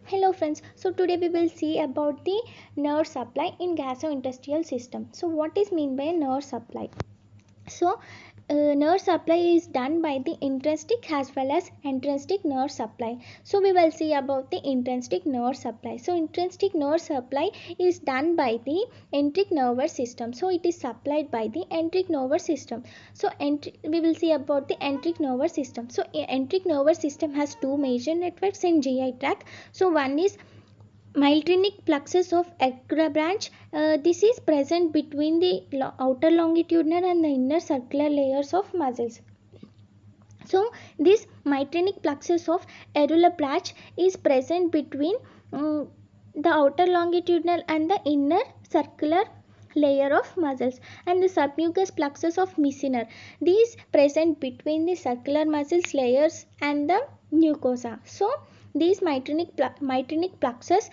Hello friends, so today we will see about the nerve supply in gastrointestinal system. So what is mean by nerve supply? So nerve supply is done by the intrinsic as well as extrinsic nerve supply. So we will see about the intrinsic nerve supply. So intrinsic nerve supply is done by the enteric nervous system. So it is supplied by the enteric nervous system. So we will see about the enteric nervous system. So enteric nervous system has two major networks in GI tract. So one is Myelinic plexus of Agra branch. This is present between the outer longitudinal and the inner circular layers of muscles. So this myelinic plexus of areolar branch is present between the outer longitudinal and the inner circular layer of muscles, and the submucous plexus of Michener. These present between the circular muscles layers and the mucosa. So these myelinic plexus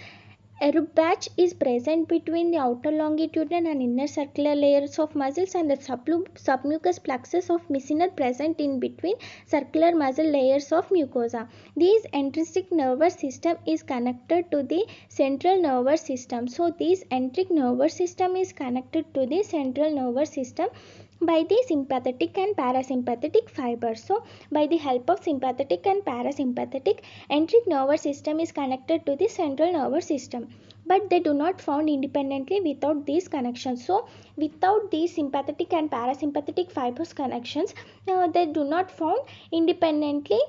Aerobatch is present between the outer longitudinal and inner circular layers of muscles, and the submucous plexus of Michener present in between circular muscle layers of mucosa. This extrinsic nervous system is connected to the central nervous system. So this enteric nervous system is connected to the central nervous system by the sympathetic and parasympathetic fibers. So by the help of sympathetic and parasympathetic, enteric nervous system is connected to the central nervous system, but they do not found independently without these connections. So without these sympathetic and parasympathetic fibers connections, they do not found independently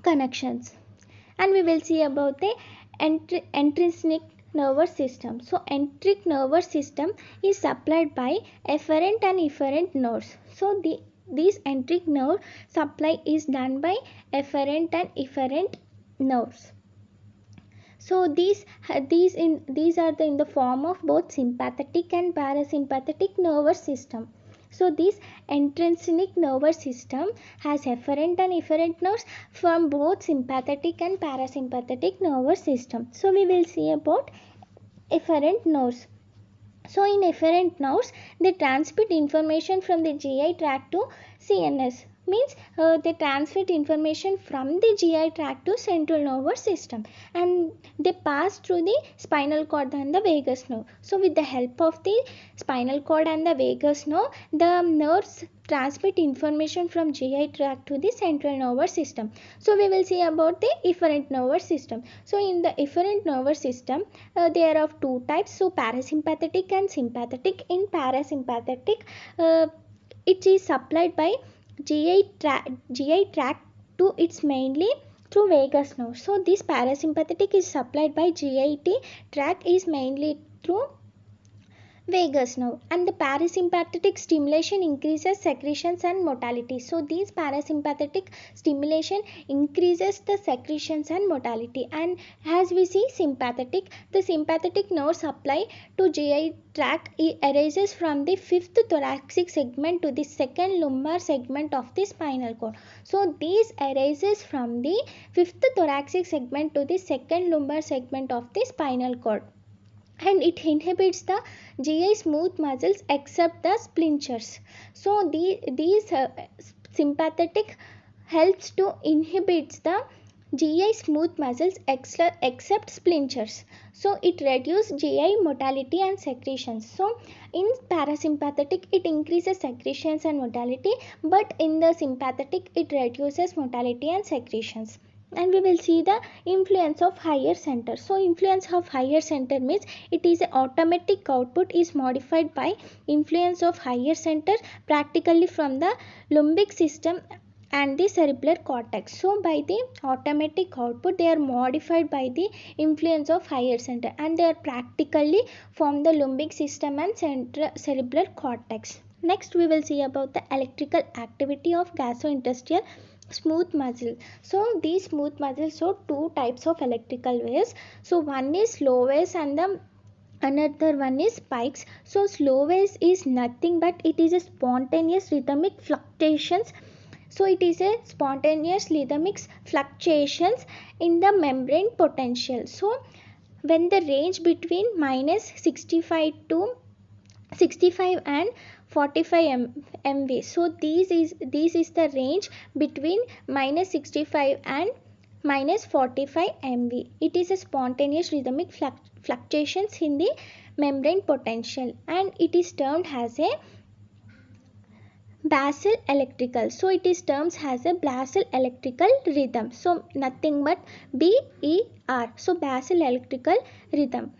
connections. And we will see about the extrinsic nervous system. So enteric nervous system is supplied by efferent and efferent nerves. So this enteric nerve supply is done by efferent and efferent nerves. So these are in the form of both sympathetic and parasympathetic nervous system. So this extrinsic nervous system has efferent and efferent nerves from both sympathetic and parasympathetic nervous system. So we will see about efferent nerves. So in efferent nerves, they transmit information from the GI tract to CNS. Means they transmit information from the GI tract to central nervous system, and they pass through the spinal cord and the vagus nerve. So with the help of the spinal cord and the vagus nerve, the nerves transmit information from GI tract to the central nervous system. So we will see about the efferent nervous system. So in the efferent nervous system, there are of two types. So parasympathetic and sympathetic. In parasympathetic, it is supplied by GI tract to its mainly through vagus nerve. So this parasympathetic is supplied by GIT tract is mainly through vagus nerve, and the parasympathetic stimulation increases secretions and motility. So these parasympathetic stimulation increases the secretions and motility. And as we see sympathetic, the sympathetic nerve supply to GI tract arises from the fifth thoracic segment to the second lumbar segment of the spinal cord. So these arises from the fifth thoracic segment to the second lumbar segment of the spinal cord, and it inhibits the GI smooth muscles except the splinchers. So these sympathetic helps to inhibit the GI smooth muscles except splinchers. So it reduces GI motility and secretions. So in parasympathetic it increases secretions and motility, but in the sympathetic it reduces motility and secretions. And we will see the influence of higher center. So influence of higher center means it is a automatic output is modified by influence of higher center, practically from the limbic system and the cerebral cortex. So by the automatic output they are modified by the influence of higher center, and they are practically from the limbic system and cerebral cortex. Next we will see about the electrical activity of gastrointestinal smooth muscle. So these smooth muscles show two types of electrical waves. So one is slow waves and the another one is spikes. So slow waves is nothing but it is a spontaneous rhythmic fluctuations. So it is a spontaneous rhythmic fluctuations in the membrane potential. So when the range between minus 65 and 45 MV. So this is the range between minus 65 and minus 45 MV. It is a spontaneous rhythmic fluctuations in the membrane potential, and it is termed as a basal electrical. So it is termed as a basal electrical rhythm. So nothing but BER. So basal electrical rhythm,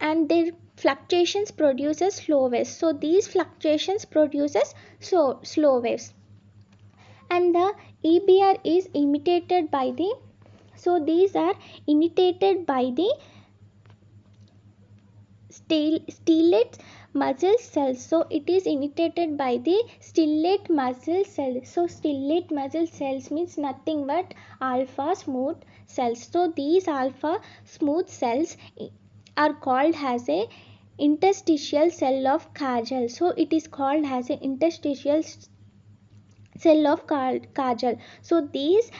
and their fluctuations produces slow waves. So these fluctuations produces slow waves, and the EBR is imitated by the, so these are imitated by the stellate muscle cells. So it is imitated by the stellate muscle cells. So stellate muscle cells means nothing but alpha smooth cells. So these alpha smooth cells are called as a interstitial cell of Kajal. So it is called as a interstitial cell of Kajal. So these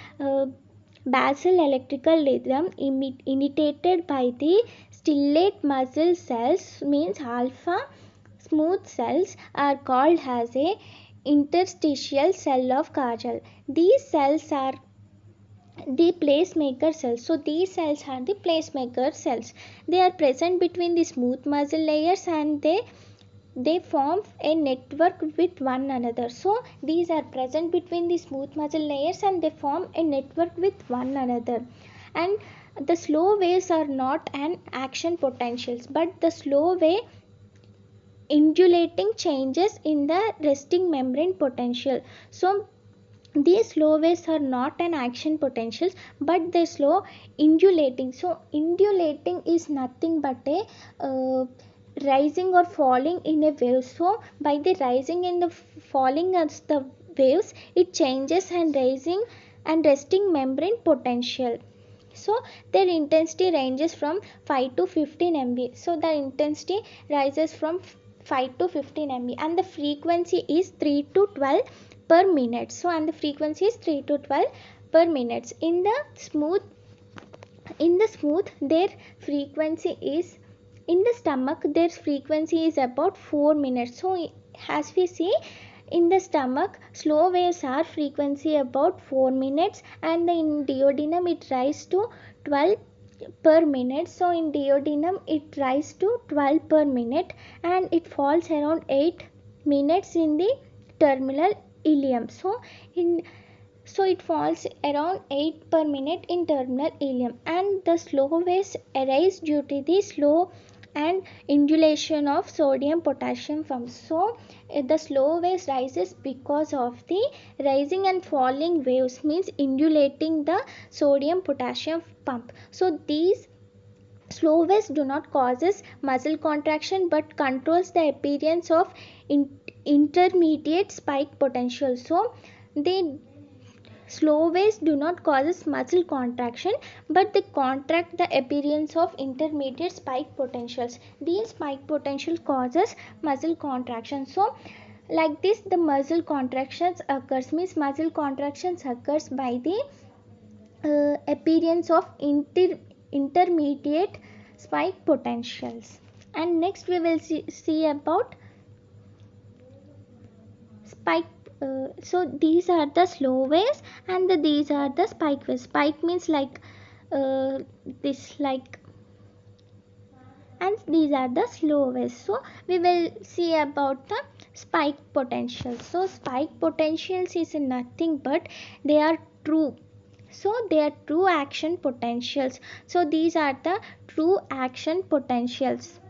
basal electrical rhythm imitated by the stellate muscle cells means alpha smooth cells are called as a interstitial cell of Kajal. These cells are the placemaker cells. So these cells are the placemaker cells. They are present between the smooth muscle layers, and they form a network with one another. So these are present between the smooth muscle layers, and they form a network with one another. And the slow waves are not an action potentials, but the slow wave undulating changes in the resting membrane potential. So these slow waves are not an action potentials, but they slow undulating. So undulating is nothing but a rising or falling in a wave. So by the rising and the falling of the waves, it changes and rising and resting membrane potential. So their intensity ranges from 5 to 15 MV. So the intensity rises from 5 to 15 MV, and the frequency is 3 to 12 per minute. So and the frequency is 3 to 12 per minute. In the smooth their frequency is, in the stomach their frequency is about 4 minutes. So as we see, in the stomach slow waves are frequency about 4 minutes, and in duodenum it rises to 12 per minute. So in duodenum it rises to 12 per minute, and it falls around 8 minutes in the terminal ileum. So it falls around 8 per minute in terminal ileum, and the slow waves arise due to the slow and undulation of sodium potassium pumps. So the slow waves rises because of the rising and falling waves means undulating the sodium potassium pump. So these slow waves do not causes muscle contraction, but controls the appearance of intermediate spike potential. So they slow waves do not causes muscle contraction, but they contract the appearance of intermediate spike potentials. These spike potential causes muscle contraction. So like this the muscle contractions occurs means muscle contractions occurs by the appearance of intermediate spike potentials. And next we will see about spike. So these are the slow waves, and these are the spike waves. Spike means like this, like, and these are the slow waves. So we will see about the spike potentials. So spike potentials is nothing but they are true. So they are true action potentials. So these are the true action potentials.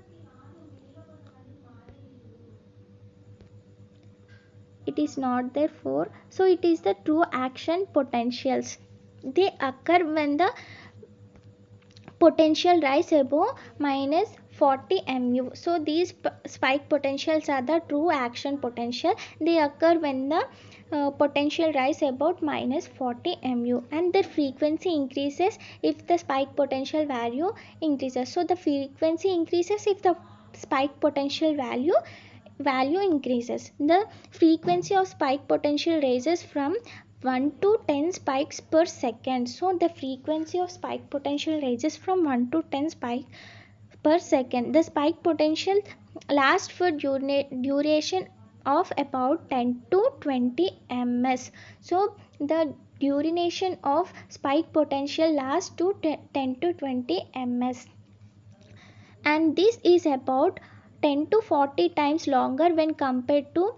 It is not therefore, so it is the true action potentials. They occur when the potential rise above minus 40 mu. So these spike potentials are the true action potential. They occur when the potential rise about minus 40 mu, and their frequency increases if the spike potential value increases. So the frequency increases if the spike potential value increases. The frequency of spike potential raises from 1 to 10 spikes per second. So the frequency of spike potential raises from 1 to 10 spikes per second. The spike potential lasts for duration of about 10 to 20 ms. So the duration of spike potential lasts to 10 to 20 ms, and this is about 10 to 40 times longer when compared to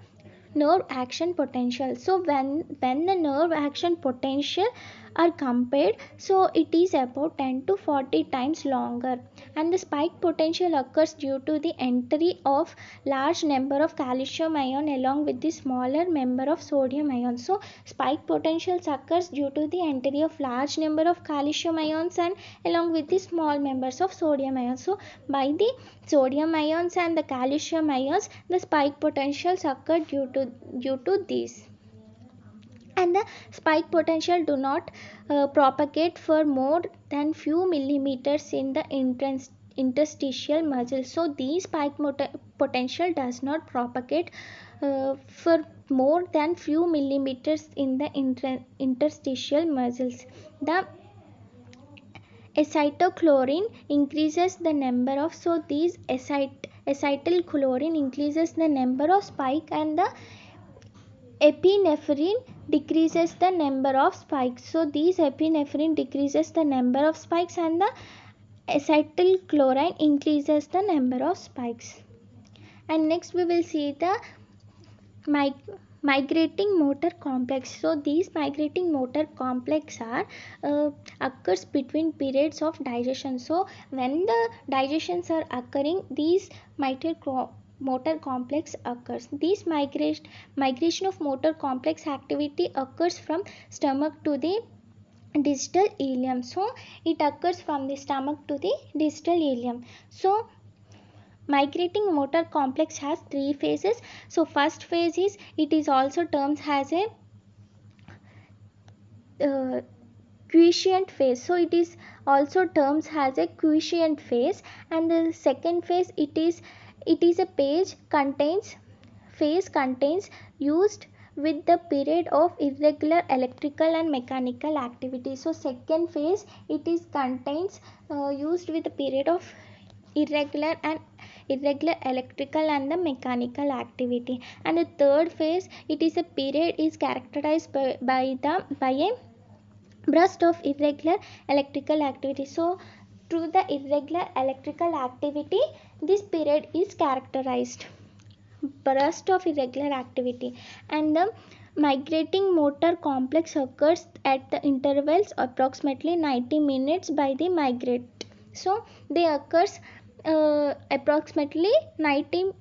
nerve action potential. So when the nerve action potential are compared, so it is about 10 to 40 times longer. And the spike potential occurs due to the entry of large number of calcium ion along with the smaller number of sodium ions. So spike potentials occurs due to the entry of large number of calcium ions and along with the small numbers of sodium ions. So by the sodium ions and the calcium ions, the spike potentials occur due to these. And the spike potential do not propagate for more than few millimeters in the interstitial muscle. So these spike potential does not propagate for more than few millimeters in the interstitial muscles. The acetylcholine increases the number of, so these acetylcholine increases the number of spike, and the epinephrine decreases the number of spikes. So these epinephrine decreases the number of spikes and the acetylcholine increases the number of spikes. And next we will see the migrating motor complex. So these migrating motor complex are occurs between periods of digestion. So when the digestions are occurring, these motor complex occurs. This migration of motor complex activity occurs from stomach to the distal ileum. So it occurs from the stomach to the distal ileum. So migrating motor complex has three phases. So first phase is, it is also termed as a quiescent phase. So it is also termed as a quiescent phase. And the second phase, it is a phase contains used with the period of irregular electrical and mechanical activity. So second phase, it is contains used with the period of irregular electrical and the mechanical activity. And the third phase, it is a period is characterized by a burst of irregular electrical activity. So through the irregular electrical activity, this period is characterized burst of irregular activity. And the migrating motor complex occurs at the intervals approximately 90 minutes by the migrate. So they occurs approximately 90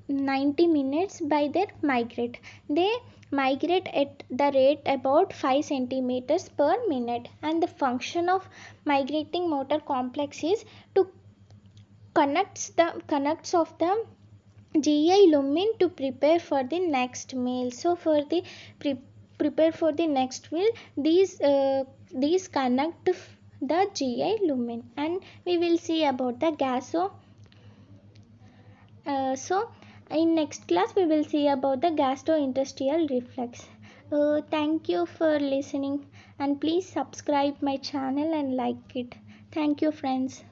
minutes by their migrate. They migrate at the rate about 5 centimeters per minute. And the function of migrating motor complex is to connects of the GI lumen to prepare for the next meal. So for the prepare for the next meal, these connect the GI lumen. And we will see about the so in next class we will see about the gastrointestinal reflex. Thank you for listening, and please subscribe my channel and like it. Thank you friends.